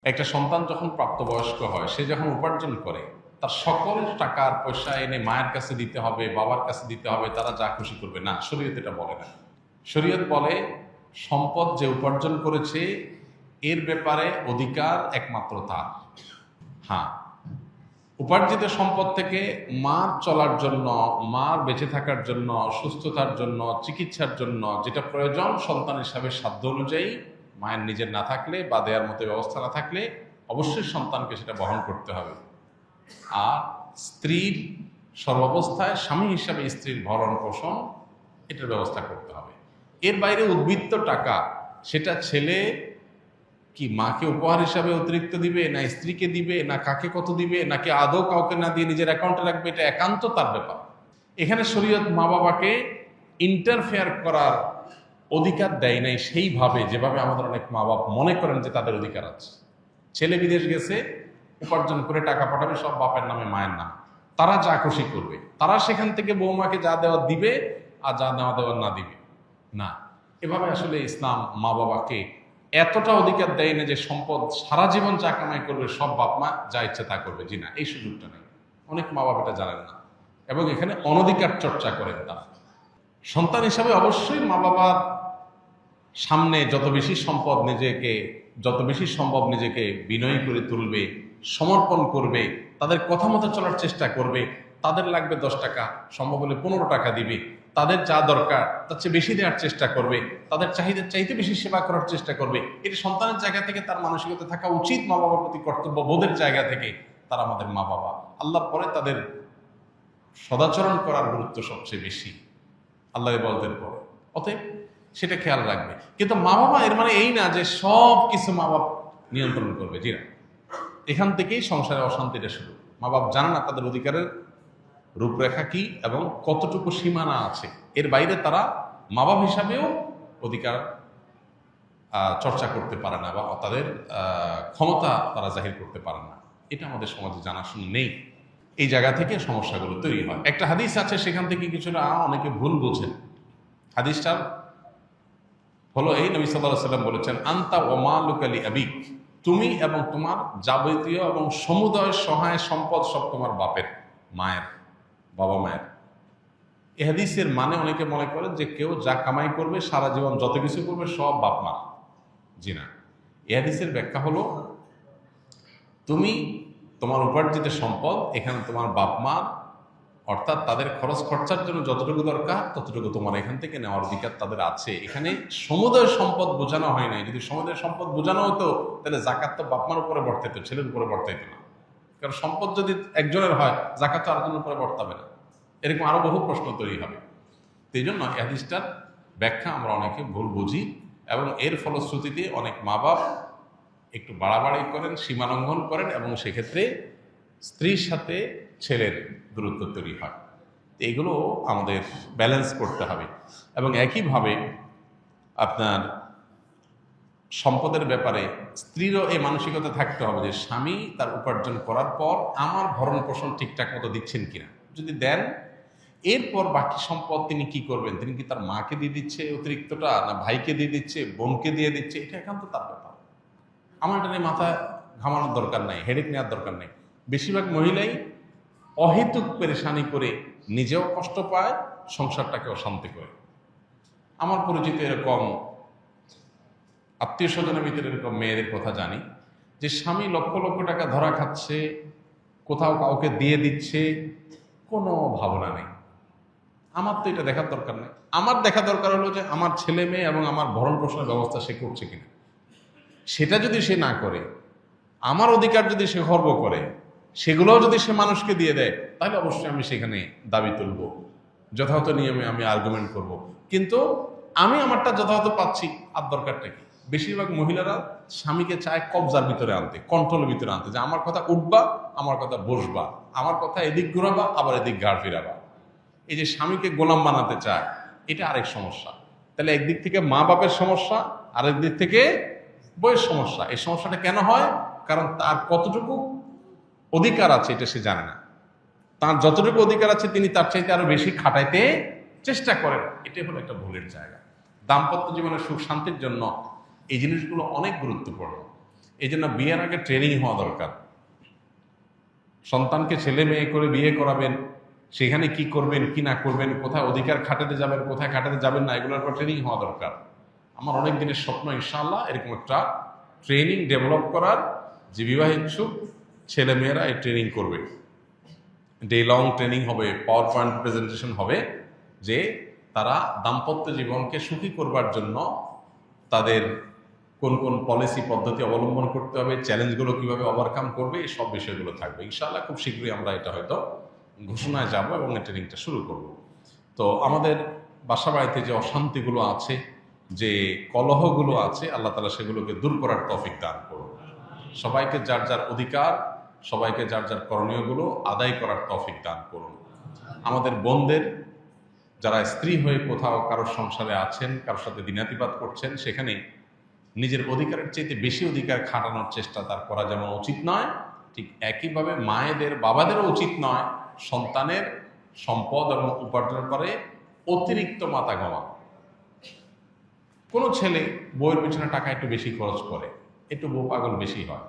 একটা সন্তান যখন প্রাপ্তবয়স্ক হয়, সে যখন উপার্জন করে, তার সকল টাকার পয়সা এনে মায়ের কাছে দিতে হবে, বাবার কাছে দিতে হবে, তারা যা খুশি করবে না। শরীয়ত এটা বলে না। শরীয়ত বলে সম্পদ যে উপার্জন করেছে এর ব্যাপারে অধিকার একমাত্র তার। হ্যাঁ, উপার্জিত সম্পদ থেকে মার চলার জন্য, মার বেঁচে থাকার জন্য, সুস্থতার জন্য, চিকিৎসার জন্য যেটা প্রয়োজন সন্তান হিসাবে সাধ্য অনুযায়ী, মায়ের নিজের না থাকলে বা দেওয়ার মতো ব্যবস্থা না থাকলে অবশ্যই সন্তানকে সেটা বহন করতে হবে। আর স্ত্রীর সর্বাবস্থায় স্বামী হিসাবে স্ত্রীর ভরণ পোষণ এটার ব্যবস্থা করতে হবে। এর বাইরে উদ্বৃত্ত টাকা সেটা ছেলে কি মাকে উপহার হিসাবে অতিরিক্ত দিবে, না স্ত্রীকে দিবে, না কাকে কত দিবে, নাকি আদৌ কাউকে না দিয়ে নিজের অ্যাকাউন্টে রাখবে, এটা একান্ত তার ব্যাপার। এখানে শরীয়ত মা বাবাকে ইন্টারফেয়ার করার অধিকার দেয় নাই সেইভাবে যেভাবে আমাদের অনেক মা বাবা মনে করেন যে তাদের অধিকার আছে। ছেলে বিদেশ গেছে, উপার্জন করে টাকা পাঠাবে সব বাপের নামে মায়ের নাম, তারা যা খুশি করবে, তারা সেখান থেকে বৌমাকে যা দেওয়া দিবে আর যা নেওয়া দেওয়ার না দিবে না। এভাবে আসলে ইসলাম মা বাবাকে এতটা অধিকার দেয় না যে সম্পদ সারা জীবন যা কামাই করবে সব বাপ মা যা ইচ্ছে তা করবে। জি না, এই সুযোগটা নেই। অনেক মা বাবা এটা জানেন না এবং এখানে অনধিকার চর্চা করেন তারা। সন্তান হিসাবে অবশ্যই মা বাবার সামনে যত বেশি সম্পদ নিজেকে, যত বেশি সম্ভব নিজেকে বিনয়ী করে তুলবে, সমর্পণ করবে, তাদের কথা মতো চলার চেষ্টা করবে। তাদের লাগবে 10 টাকা, সম্ভব হলে 15 টাকা দিবে। তাদের যা দরকার তার চেয়ে বেশি দেওয়ার চেষ্টা করবে, তাদের চাহিদার চাইতে বেশি সেবা করার চেষ্টা করবে। এটা সন্তানের জায়গা থেকে তার মানসিকতা থাকা উচিত। মা বাবার প্রতি কর্তব্য বোধের জায়গা থেকে তারা আমাদের মা বাবা। আল্লাহর পরে তাদের সদাচরণ করার গুরুত্ব সবচেয়ে বেশি আল্লাহ বলদের পরে। অতএব সেটা খেয়াল রাখবে। কিন্তু মা বাবা এর মানে এই না যে সব কিছু মা বাপ নিয়ন্ত্রণ করবে। জি না, এখান থেকেই সংসারে অশান্তিটা শুরু। মা বাপ জানে না তাদের অধিকারের রূপরেখা কি এবং কতটুকু সীমানা আছে। এর বাইরে তারা মা বাপ হিসাবেও অধিকার চর্চা করতে পারে না বা তাদের ক্ষমতা তারা জাহির করতে পারে না। এটা আমাদের সমাজে জানাশোনা নেই। এই জায়গা থেকে সমস্যাগুলো তৈরি হয়। একটা হাদিস আছে, সেখান থেকে কিছুটা অনেকে ভুল বোঝেন। হাদিসটার হলো এই, নবী সাল্লাল্লাহু আলাইহি ওয়াসাল্লাম বলেছেন, আনতা ওয়া মালুকা লি আবিক, তুমি এবং তোমার যাবতীয় এবং সমুদয় সহায় সম্পদ সব তোমার বাপের, মায়ের, বাবা মায়ের। এই হাদিসের মানে অনেকে মনে করে যে কেউ যা কামাই করবে সারা জীবন যত কিছু করবে সব বাপ মা। জি না, এই হাদিসের ব্যাখ্যা হলো তুমি তোমার উপার্জিত সম্পদ এখানে তোমার বাপ মা, অর্থাৎ তাদের খরচ খরচার জন্য যতটুকু দরকার ততটুকু তোমার এখান থেকে নেওয়ার অধিকার তাদের আছে। এখানে সমুদয় সম্পদ বোঝানো হয় নাই। যদি সমুদয় সম্পদ বোঝানো হতো তাহলে জাকাত তো বাপমার উপরে বর্তাইতো, ছেলের উপরে বর্তাইতো না। কারণ সম্পদ যদি একজনের হয়, জাকাত তো আরেকজনের উপরে বর্তাবে না। এরকম আরো বহু প্রশ্ন তৈরি হবে। এই জন্য হাদিসটার ব্যাখ্যা আমরা অনেকে ভুল বুঝি এবং এর ফলশ্রুতিতে অনেক মা বাপ একটু বাড়াবাড়ি করেন, সীমালঙ্ঘন করেন এবং সেক্ষেত্রে স্ত্রীর সাথে ছেলের দূরত্ব তৈরি হয়। এগুলো আমাদের ব্যালেন্স করতে হবে। এবং একইভাবে আপনার সম্পদের ব্যাপারে স্ত্রীরও এই মানসিকতা থাকতে হবে যে স্বামী তার উপার্জন করার পর আমার ভরণ পোষণ ঠিকঠাক মতো দিচ্ছেন কিনা। যদি দেন, এরপর বাকি সম্পদ তিনি কি করবেন, তিনি কি তার মাকে দিয়ে দিচ্ছে অতিরিক্তটা, না ভাইকে দিয়ে দিচ্ছে, বোনকে দিয়ে দিচ্ছে, এটা একান্ত তার ব্যাপার। আমার এটা নিয়ে মাথা ঘামানোর দরকার নাই, হেডেক নেওয়ার দরকার নেই। বেশিরভাগ মহিলাই অহেতুক পেরেশানি করে নিজেও কষ্ট পায়, সংসারটাকে অশান্তি করে। আমার পরিচিত এরকম আত্মীয় স্বজনের ভিতরে এরকম মেয়েদের কথা জানি যে স্বামী লক্ষ লক্ষ টাকা ধরা খাচ্ছে, কোথাও কাউকে দিয়ে দিচ্ছে, কোনো ভাবনা নেই। আমার তো এটা দেখার দরকার নেই। আমার দেখা দরকার হলো যে আমার ছেলে মেয়ে এবং আমার ভরণ পোষণের ব্যবস্থা সে করছে কিনা। সেটা যদি সে না করে, আমার অধিকার যদি সে খর্ব করে, সেগুলোও যদি সে মানুষকে দিয়ে দেয়, তাহলে অবশ্যই আমি সেখানে দাবি তুলব, যথাযথ নিয়মে আমি আর্গুমেন্ট করব। কিন্তু আমি আমারটা যথাযথ পাচ্ছি, আর দরকারটা কি? বেশিরভাগ মহিলারা স্বামীকে চায় কবজার ভিতরে আনতে, কন্ট্রোলের ভিতরে আনতে, যে আমার কথা উঠবা, আমার কথা বসবা, আমার কথা এদিক ঘুরাবা, আবার এদিক ঘাড় ফিরাবা। এই যে স্বামীকে গোলাম বানাতে চায়, এটা আরেক সমস্যা। তাহলে একদিক থেকে মা বাপের সমস্যা, আরেক দিক থেকে বইয়ের সমস্যা। এই সমস্যাটা কেন হয়? কারণ তার কতটুকু অধিকার আছে এটা সে জানে না। তার যতটুকু অধিকার আছে তিনি তার চাইতে আরো বেশি খাটাইতে চেষ্টা করেন। এটাই হলো একটা ভুলের জায়গা। দাম্পত্য জীবনের সুখ শান্তির জন্য এই জিনিসগুলো অনেক গুরুত্বপূর্ণ। এই জন্য বিয়ের আগে ট্রেনিং হওয়া দরকার। সন্তানকে ছেলে মেয়ে করে বিয়ে করাবেন, সেখানে কি করবেন কি না করবেন, কোথায় অধিকার খাটাতে যাবেন কোথায় খাটাতে যাবেন না, এগুলোর উপর ট্রেনিং হওয়া দরকার। আমার অনেক দিনের স্বপ্ন ইনশাআল্লাহ এরকম একটা ট্রেনিং ডেভেলপ করার, যে বিবাহ ইচ্ছুক ছেলে মেয়েরা এই ট্রেনিং করবে। ডে লং ট্রেনিং হবে, পাওয়ার পয়েন্ট প্রেজেন্টেশন হবে, যে তারা দাম্পত্য জীবনকে সুখী করবার জন্য তাদের কোন কোন পলিসি পদ্ধতি অবলম্বন করতে হবে, চ্যালেঞ্জগুলো কিভাবে ওভারকাম করবে, এই সব বিষয়গুলো থাকবে ইনশাআল্লাহ। খুব শীঘ্রই আমরা এটা হয়তো ঘোষণায় যাব এবং এই ট্রেনিংটা শুরু করব। তো আমাদের বাসা বাড়িতে যে অশান্তিগুলো আছে, যে কলহগুলো আছে, আল্লাহ তাআলা সেগুলোকে দূর করার তৌফিক দান করুন। সবাইকে যার যার অধিকার, সবাইকে যার যার করণীয়গুলো আদায় করার তৌফিক দান করুন। আমাদের বোনদের যারা স্ত্রী হয়ে কোথাও কারোর সংসারে আছেন, কারোর সাথে দিনাতিপাত করছেন, সেখানে নিজের অধিকারের চাইতে বেশি অধিকার খাটানোর চেষ্টা তার করা যেমন উচিত নয়, ঠিক একইভাবে মায়েদের বাবাদেরও উচিত নয় সন্তানের সম্পদ এবং উপার্জন করে অতিরিক্ত মাথা ঘামা। কোনো ছেলে বউয়ের পিছনে টাকা একটু বেশি খরচ করে, একটু বউ পাগল বেশি হয়।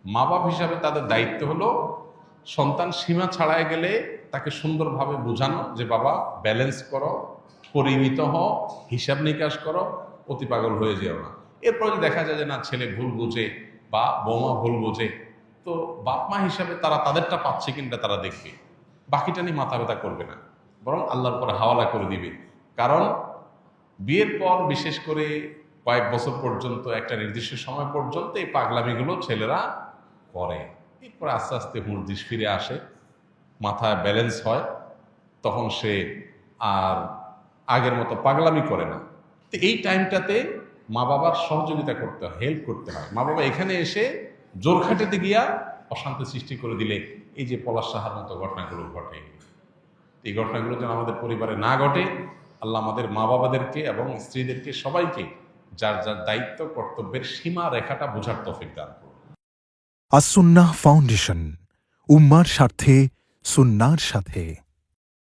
মা বাপ হিসাবে তাদের দায়িত্ব হলো সন্তান সীমা ছাড়ায় গেলে তাকে সুন্দরভাবে বোঝানো, যে বাবা ব্যালেন্স করো, পরিমিত হও, হিসাব নিকাশ করো, অতি পাগল হয়ে যেও না। এরপর যদি দেখা যায় যে না ছেলে ভুল বুঝে বা বৌমা ভুল বোঝে, তো বাপ মা হিসাবে তারা তাদেরটা পাচ্ছে কিনা তারা দেখবে, বাকিটা নিয়ে মাথা ব্যথা করবে না, বরং আল্লাহর পরে হাওয়ালা করে দিবে। কারণ বিয়ের পর বিশেষ করে কয়েক বছর পর্যন্ত, একটা নির্দিষ্ট সময় পর্যন্ত এই পাগলামিগুলো ছেলেরা করে। এরপর আস্তে আস্তে হুঁশ ফিরে আসে, মাথায় ব্যালেন্স হয়, তখন সে আর আগের মতো পাগলামি করে না। তো এই টাইমটাতে মা বাবার সহযোগিতা করতে হয়, হেল্প করতে হয়। মা বাবা এখানে এসে জোর খাটাতে গিয়া অশান্তি সৃষ্টি করে দিলে এই যে পলাশ সাহার মতো ঘটনাগুলো ঘটে, এই ঘটনাগুলো যেন আমাদের পরিবারে না ঘটে। আল্লাহ আমাদের মা বাবাদেরকে এবং স্ত্রীদেরকে সবাইকে যার যার দায়িত্ব কর্তব্যের সীমা রেখাটা বোঝার তৌফিক দান করুন। আসুন্নাহ ফাউন্ডেশন, উম্মার স্বার্থে সুন্নাহর সাথে।